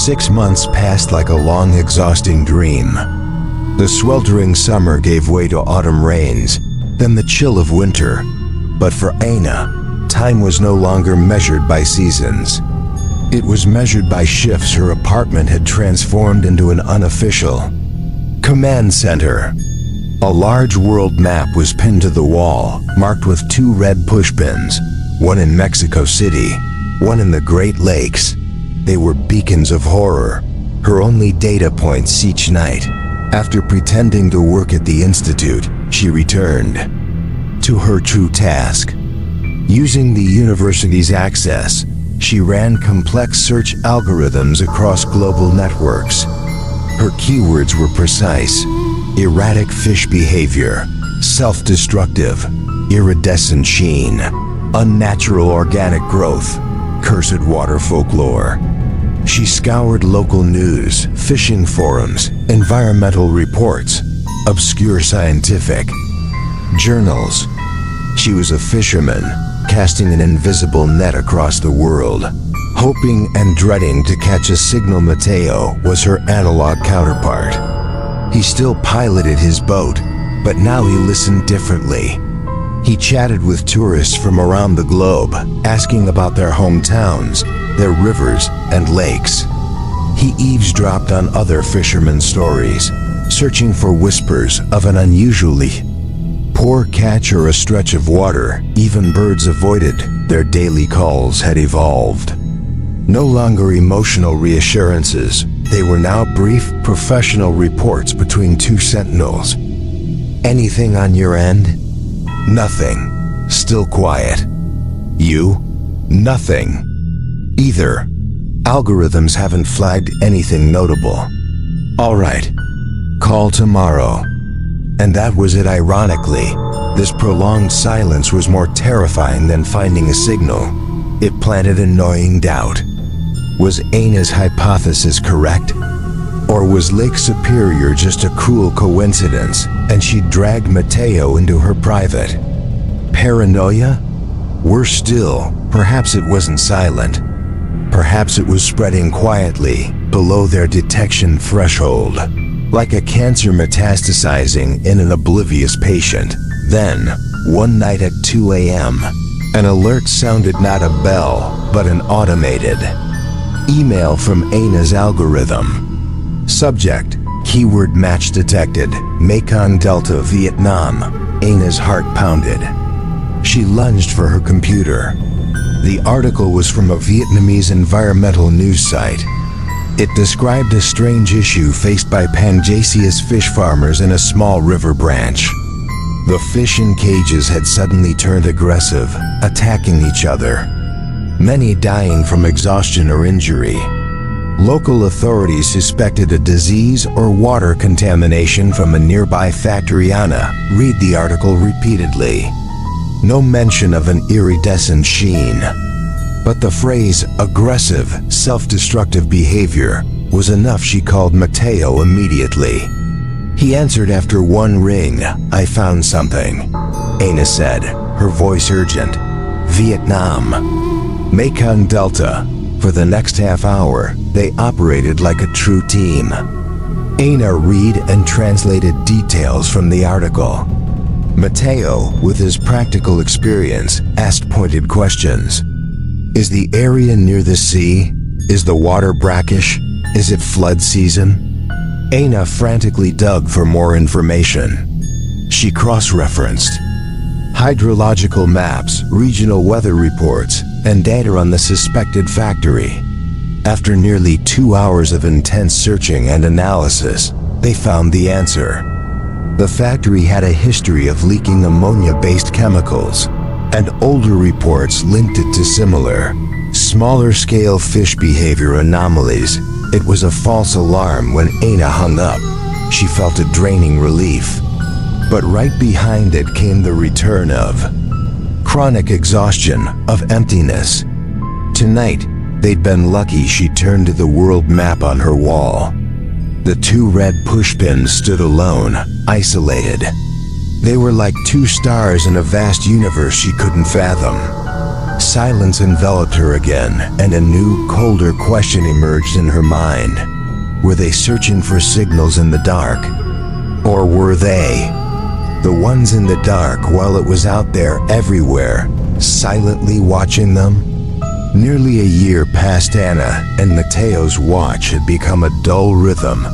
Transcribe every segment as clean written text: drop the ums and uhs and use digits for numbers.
6 months passed like a long, exhausting dream. The sweltering summer gave way to autumn rains, then the chill of winter. But for Aina, time was no longer measured by seasons. It was measured by shifts her apartment had transformed into an unofficial command center. A large world map was pinned to the wall, marked with 2 red pushpins, one in Mexico City, one in the Great Lakes. They were beacons of horror, her only data points each night. After pretending to work at the institute, she returned to her true task. Using the university's access, she ran complex search algorithms across global networks. Her keywords were precise: erratic fish behavior, self-destructive, iridescent sheen, unnatural organic growth, cursed water folklore. She scoured local news, fishing forums, environmental reports, obscure scientific journals. She was a fisherman, casting an invisible net across the world, hoping and dreading to catch a signal. Mateo was her analog counterpart. He still piloted his boat, but now he listened differently. He chatted with tourists from around the globe, asking about their hometowns, their rivers and lakes. He eavesdropped on other fishermen's stories, searching for whispers of an unusually poor catch or a stretch of water. Even birds avoided. Their daily calls had evolved. No longer emotional reassurances, they were now brief, professional reports between 2 sentinels. Anything on your end? Nothing. Still quiet. You? Nothing. Either. Algorithms haven't flagged anything notable. All right. Call tomorrow. And that was it. Ironically, this prolonged silence was more terrifying than finding a signal. It planted annoying doubt. Was Aina's hypothesis correct? Or was Lake Superior just a cruel coincidence, and she dragged Mateo into her private paranoia? Worse still, perhaps it wasn't silent. Perhaps it was spreading quietly, below their detection threshold, like a cancer metastasizing in an oblivious patient. Then, one night at 2 a.m., an alert sounded. Not a bell, but an automated email from Aina's algorithm. Subject: keyword match detected, Mekong Delta, Vietnam. Aina's heart pounded. She lunged for her computer. The article was from a Vietnamese environmental news site. It described a strange issue faced by Pangaseous fish farmers in a small river branch. The fish in cages had suddenly turned aggressive, attacking each other. Many dying from exhaustion or injury. Local authorities suspected a disease or water contamination from a nearby factory. Read the article repeatedly. No mention of an iridescent sheen. But the phrase, aggressive, self-destructive behavior, was enough. She called Mateo immediately. He answered after one ring. I found something, Aina said, her voice urgent. Vietnam. Mekong Delta. For the next half hour, they operated like a true team. Aina read and translated details from the article. Mateo, with his practical experience, asked pointed questions. Is the area near the sea? Is the water brackish? Is it flood season? Aina frantically dug for more information. She cross-referenced hydrological maps, regional weather reports, and data on the suspected factory. After nearly 2 hours of intense searching and analysis, they found the answer. The factory had a history of leaking ammonia-based chemicals, and older reports linked it to similar, smaller-scale fish behavior anomalies. It was a false alarm. When Aina hung up, she felt a draining relief. But right behind it came the return of chronic exhaustion, of emptiness. Tonight, they'd been lucky she turned to the world map on her wall. The 2 red pushpins stood alone, isolated. They were like 2 stars in a vast universe she couldn't fathom. Silence enveloped her again, and a new, colder question emerged in her mind. Were they searching for signals in the dark? Or were they, the ones in the dark, while it was out there everywhere, silently watching them? Nearly a year passed Anna, and Mateo's watch had become a dull rhythm,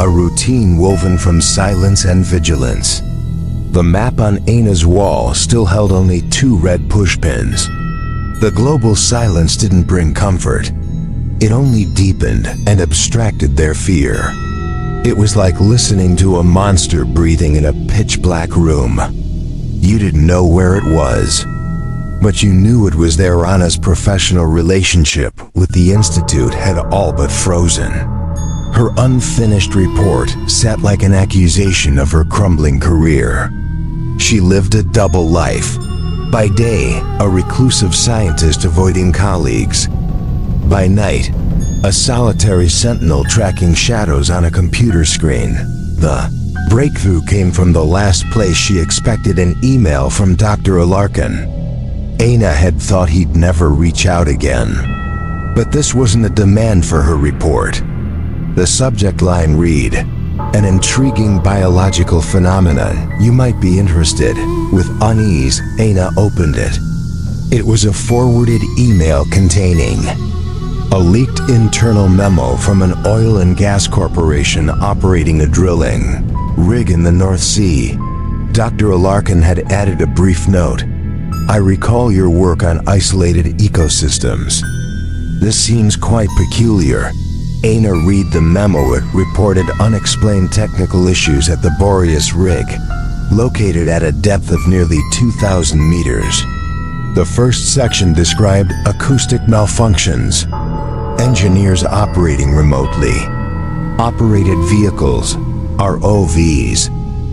a routine woven from silence and vigilance. The map on Anna's wall still held only 2 red pushpins. The global silence didn't bring comfort. It only deepened and abstracted their fear. It was like listening to a monster breathing in a pitch-black room. You didn't know where it was, but you knew it was there. Anna's professional relationship with the Institute had all but frozen. Her unfinished report sat like an accusation of her crumbling career. She lived a double life. By day, a reclusive scientist avoiding colleagues. By night, a solitary sentinel tracking shadows on a computer screen. The breakthrough came from the last place she expected: an email from Dr. Alarkin. Anna had thought he'd never reach out again. But this wasn't a demand for her report. The subject line read, "An intriguing biological phenomenon. You might be interested." With unease, Anna opened it. It was a forwarded email containing a leaked internal memo from an oil and gas corporation operating a drilling rig in the North Sea. Dr. Alarkin had added a brief note. "I recall your work on isolated ecosystems. This seems quite peculiar." Anna read the memo. It reported unexplained technical issues at the Boreas rig, located at a depth of nearly 2,000 meters. The first section described acoustic malfunctions, engineers operating remotely, operated vehicles, ROVs,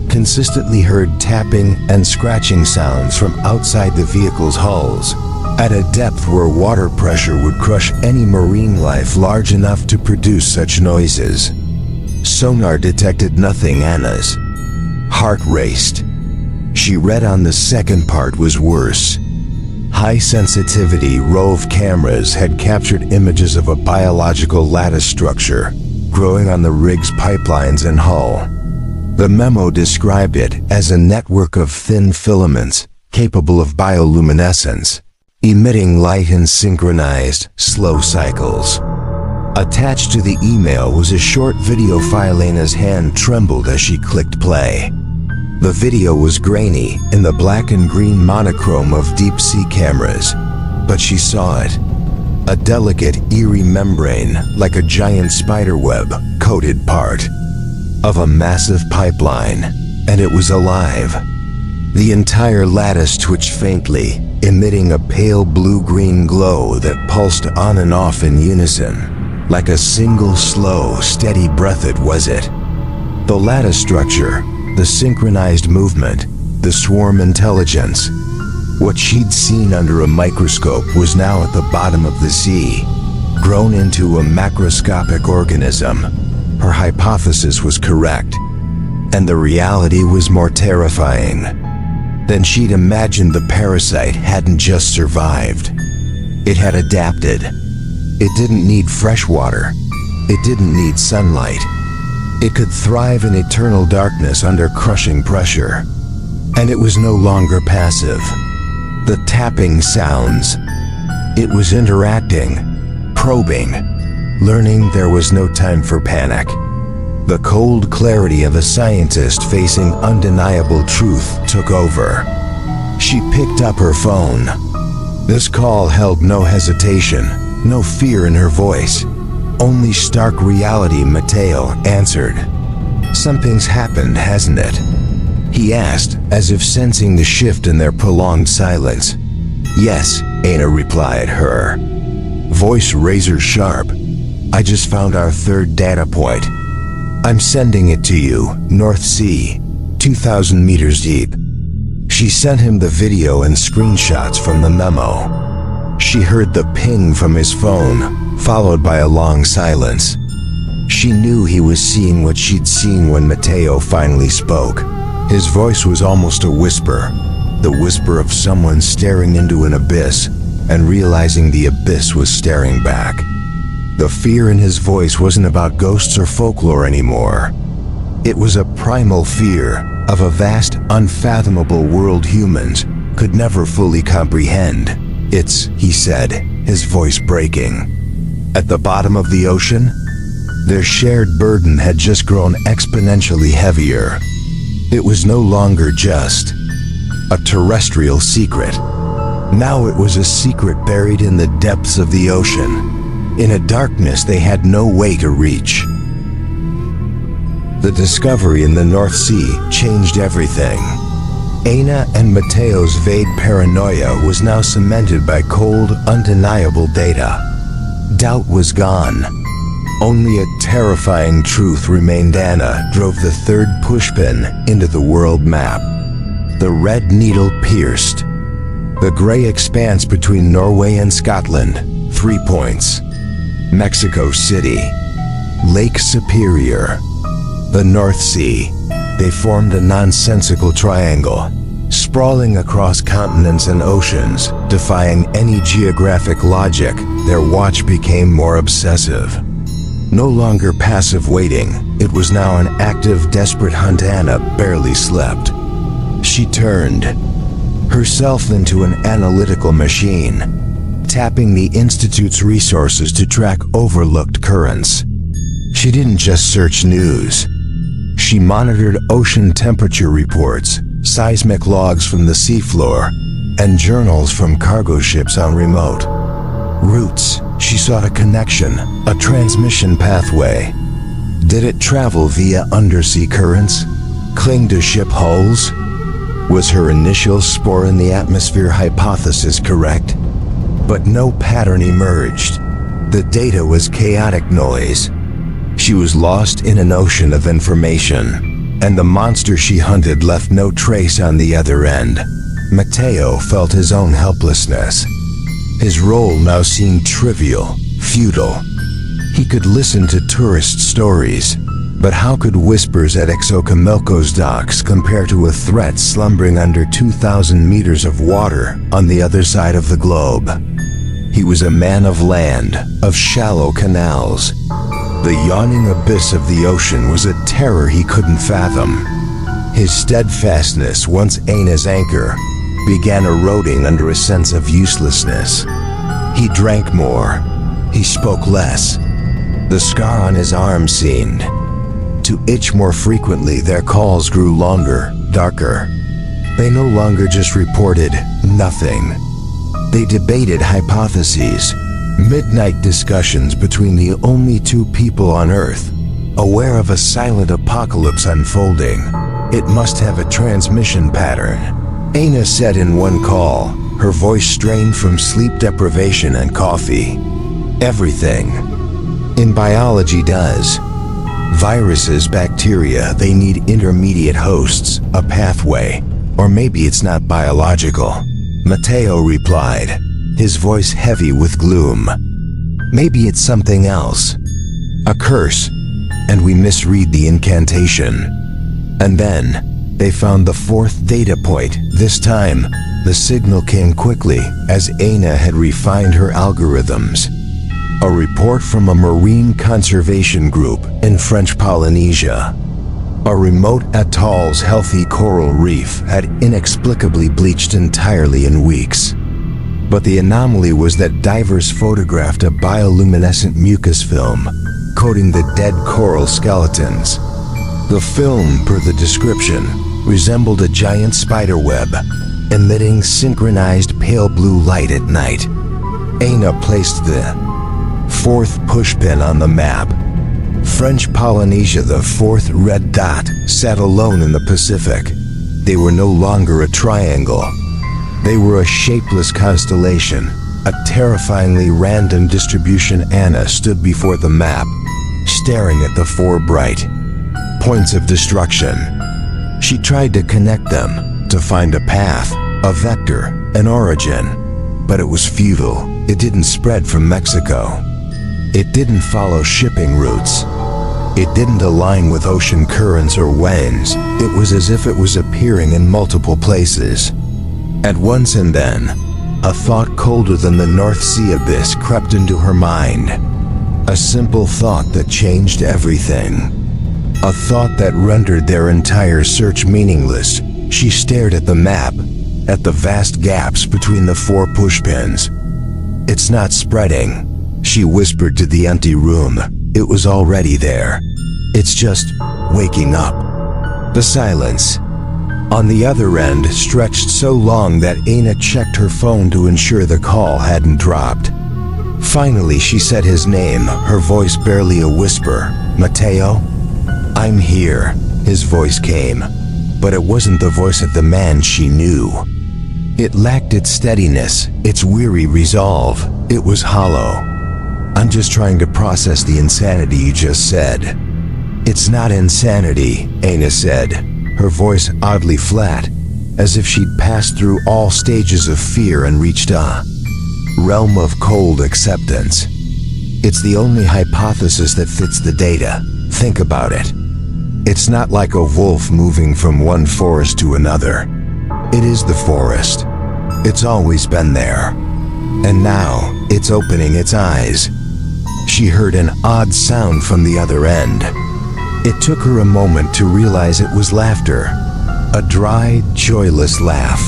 consistently heard tapping and scratching sounds from outside the vehicle's hulls, at a depth where water pressure would crush any marine life large enough to produce such noises. Sonar detected nothing. Anna's heart raced. She read on. The second part was worse. High-sensitivity ROV cameras had captured images of a biological lattice structure growing on the rig's pipelines and hull. The memo described it as a network of thin filaments capable of bioluminescence, emitting light in synchronized, slow cycles. Attached to the email was a short video file. Anna's hand trembled as she clicked play. The video was grainy in the black and green monochrome of deep-sea cameras, but she saw it. A delicate, eerie membrane, like a giant spiderweb, coated part of a massive pipeline, and it was alive. The entire lattice twitched faintly, emitting a pale blue-green glow that pulsed on and off in unison, like a single slow, steady breath. It was it. The lattice structure, the synchronized movement, the swarm intelligence. What she'd seen under a microscope was now at the bottom of the sea, grown into a macroscopic organism. Her hypothesis was correct, and the reality was more terrifying. Then she'd imagined. The parasite hadn't just survived. It had adapted. It didn't need fresh water. It didn't need sunlight. It could thrive in eternal darkness under crushing pressure. And it was no longer passive. The tapping sounds. It was interacting, probing, learning. There was no time for panic. The cold clarity of a scientist facing undeniable truth took over. She picked up her phone. This call held no hesitation, no fear in her voice, only stark reality. Mateo answered. "Something's happened, hasn't it?" he asked, as if sensing the shift in their prolonged silence. "Yes," Anna replied, her voice razor sharp. "I just found our third data point. I'm sending it to you, North Sea, 2,000 meters deep." She sent him the video and screenshots from the memo. She heard the ping from his phone, followed by a long silence. She knew he was seeing what she'd seen when Mateo finally spoke. His voice was almost a whisper, the whisper of someone staring into an abyss, and realizing the abyss was staring back. The fear in his voice wasn't about ghosts or folklore anymore. It was a primal fear of a vast, unfathomable world humans could never fully comprehend. "It's," he said, his voice breaking. At the bottom of the ocean, their shared burden had just grown exponentially heavier. It was no longer just a terrestrial secret. Now it was a secret buried in the depths of the ocean, in a darkness they had no way to reach. The discovery in the North Sea changed everything. Aina and Mateo's vague paranoia was now cemented by cold, undeniable data. Doubt was gone. Only a terrifying truth remained. Anna drove the third pushpin into the world map. The red needle pierced the gray expanse between Norway and Scotland. 3 points. Mexico City, Lake Superior, the North Sea. They formed a nonsensical triangle, sprawling across continents and oceans, defying any geographic logic. Their watch became more obsessive. No longer passive waiting, it was now an active, desperate hunt. Anna barely slept. She turned herself into an analytical machine, tapping the Institute's resources to track overlooked currents. She didn't just search news. She monitored ocean temperature reports, seismic logs from the seafloor, and journals from cargo ships on remote routes. She sought a connection, a transmission pathway. Did it travel via undersea currents? Cling to ship hulls? Was her initial spore in the atmosphere hypothesis correct? But no pattern emerged. The data was chaotic noise. She was lost in an ocean of information, and the monster she hunted left no trace on the other end. Mateo felt his own helplessness. His role now seemed trivial, futile. He could listen to tourist stories, but how could whispers at Xochimilco's docks compare to a threat slumbering under 2,000 meters of water on the other side of the globe? He was a man of land, of shallow canals. The yawning abyss of the ocean was a terror he couldn't fathom. His steadfastness, once Aina's anchor, began eroding under a sense of uselessness. He drank more. He spoke less. The scar on his arm seemed to itch more frequently. Their calls grew longer, darker. They no longer just reported nothing. They debated hypotheses, midnight discussions between the only two people on Earth, aware of a silent apocalypse unfolding. It must have a transmission pattern, Aina said in one call, her voice strained from sleep deprivation and coffee. Everything in biology does. Viruses, bacteria, they need intermediate hosts, a pathway. Or maybe it's not biological. Mateo replied, his voice heavy with gloom. Maybe it's something else. A curse, and we misread the incantation. And then, they found the fourth data point. This time, the signal came quickly, as Aina had refined her algorithms. A report from a marine conservation group in French Polynesia. A remote atoll's healthy coral reef had inexplicably bleached entirely in weeks. But the anomaly was that divers photographed a bioluminescent mucus film coating the dead coral skeletons. The film, per the description, resembled a giant spider web, emitting synchronized pale blue light at night. Aina placed the fourth pushpin on the map. French Polynesia, the fourth red dot, sat alone in the Pacific. They were no longer a triangle. They were a shapeless constellation, a terrifyingly random distribution. Anna stood before the map, staring at the four bright points of destruction. She tried to connect them, to find a path, a vector, an origin. But it was futile. It didn't spread from Mexico. It didn't follow shipping routes. It didn't align with ocean currents or winds. It was as if it was appearing in multiple places at once, and then A thought colder than the North Sea abyss crept into her mind. A simple thought that changed everything. A thought that rendered their entire search meaningless. She stared at the map, at the vast gaps between the 4 pushpins. "It's not spreading," she whispered to the empty room. It was already there. "It's just waking up." The silence on the other end stretched so long that Aina checked her phone to ensure the call hadn't dropped. Finally, she said his name, her voice barely a whisper. "Mateo?" "I'm here," his voice came, but it wasn't the voice of the man she knew. It lacked its steadiness, its weary resolve. It was hollow. "I'm just trying to process the insanity you just said." "It's not insanity," Aina said, her voice oddly flat, as if she'd passed through all stages of fear and reached a realm of cold acceptance. "It's the only hypothesis that fits the data. Think about it. It's not like a wolf moving from one forest to another. It is the forest. It's always been there. And now, it's opening its eyes." She heard an odd sound from the other end. It took her a moment to realize it was laughter. A dry, joyless laugh.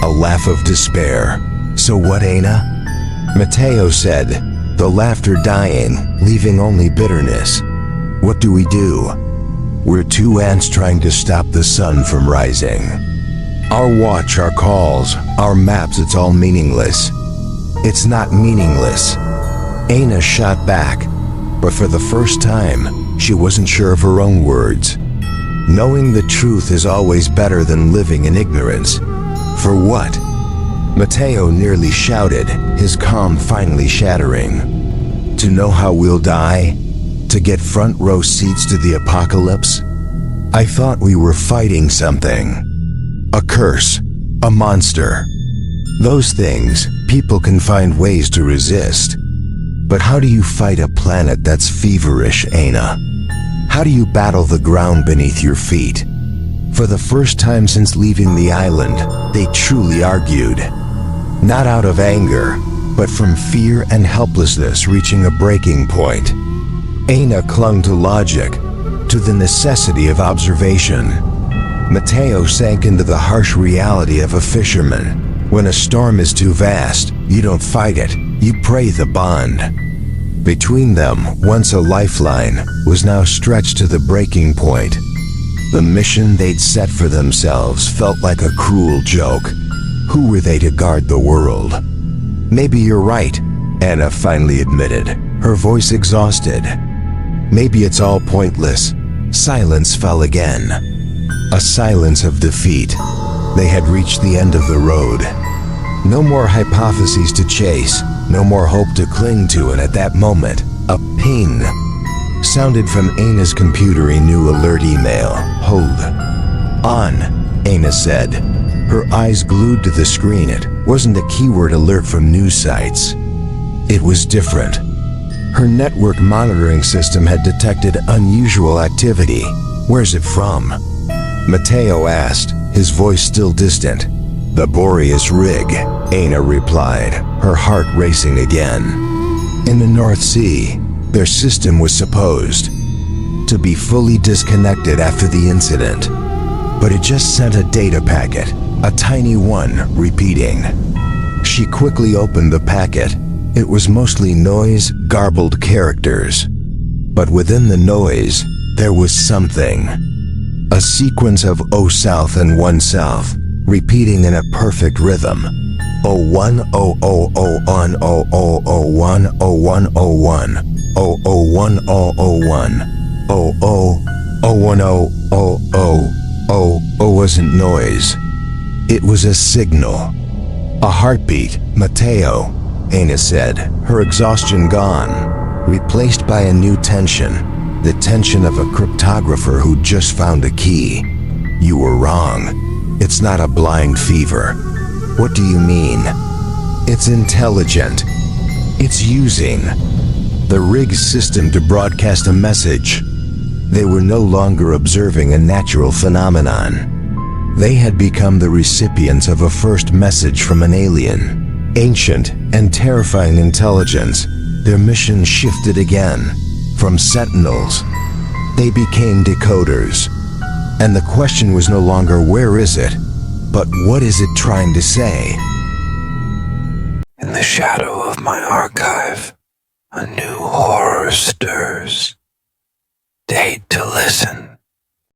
A laugh of despair. "So what, Aina?" Mateo said, the laughter dying, leaving only bitterness. "What do we do? We're 2 ants trying to stop the sun from rising. Our watch, our calls, our maps, it's all meaningless." "It's not meaningless." Aina shot back, but for the first time, she wasn't sure of her own words. Knowing the truth is always better than living in ignorance. For what? Mateo nearly shouted, his calm finally shattering. "To know how we'll die? To get front row seats to the apocalypse? I thought we were fighting something. A curse, a monster. Those things, people can find ways to resist. But how do you fight a planet that's feverish, Aina? How do you battle the ground beneath your feet?" For the first time since leaving the island, they truly argued. Not out of anger, but from fear and helplessness reaching a breaking point. Aina clung to logic, to the necessity of observation. Mateo sank into the harsh reality of a fisherman. When a storm is too vast, you don't fight it, you pray the bond. Between them, once a lifeline, was now stretched to the breaking point. The mission they'd set for themselves felt like a cruel joke. Who were they to guard the world? "Maybe you're right," Aina finally admitted, her voice exhausted. "Maybe it's all pointless." Silence fell again. A silence of defeat. They had reached the end of the road. No more hypotheses to chase, no more hope to cling to, and at that moment, a ping sounded from Aina's computer, a new alert email. "Hold on," Aina said, her eyes glued to the screen. It wasn't a keyword alert from news sites. It was different. Her network monitoring system had detected unusual activity. "Where's it from?" Mateo asked, his voice still distant. "The Boreas rig," Aina replied, her heart racing again. "In the North Sea, their system was supposed to be fully disconnected after the incident. But it just sent a data packet, a tiny one, repeating." She quickly opened the packet. It was mostly noise, garbled characters. But within the noise, there was something. A sequence of "O South" and "1 South," repeating in a perfect rhythm. 01 0001 0001 0101 001 001 00 010 wasn't noise. It was a signal. A heartbeat. "Mateo," Aina said, her exhaustion gone, replaced by a new tension. The tension of a cryptographer who just found a key. "You were wrong. It's not a blind fever." "What do you mean?" "It's intelligent. It's using the rig's system to broadcast a message." They were no longer observing a natural phenomenon. They had become the recipients of a first message from an alien. Ancient and terrifying intelligence, their mission shifted again. From sentinels, they became decoders. And the question was no longer where is it, but what is it trying to say? In the shadow of my archive, a new horror stirs. Date to listen.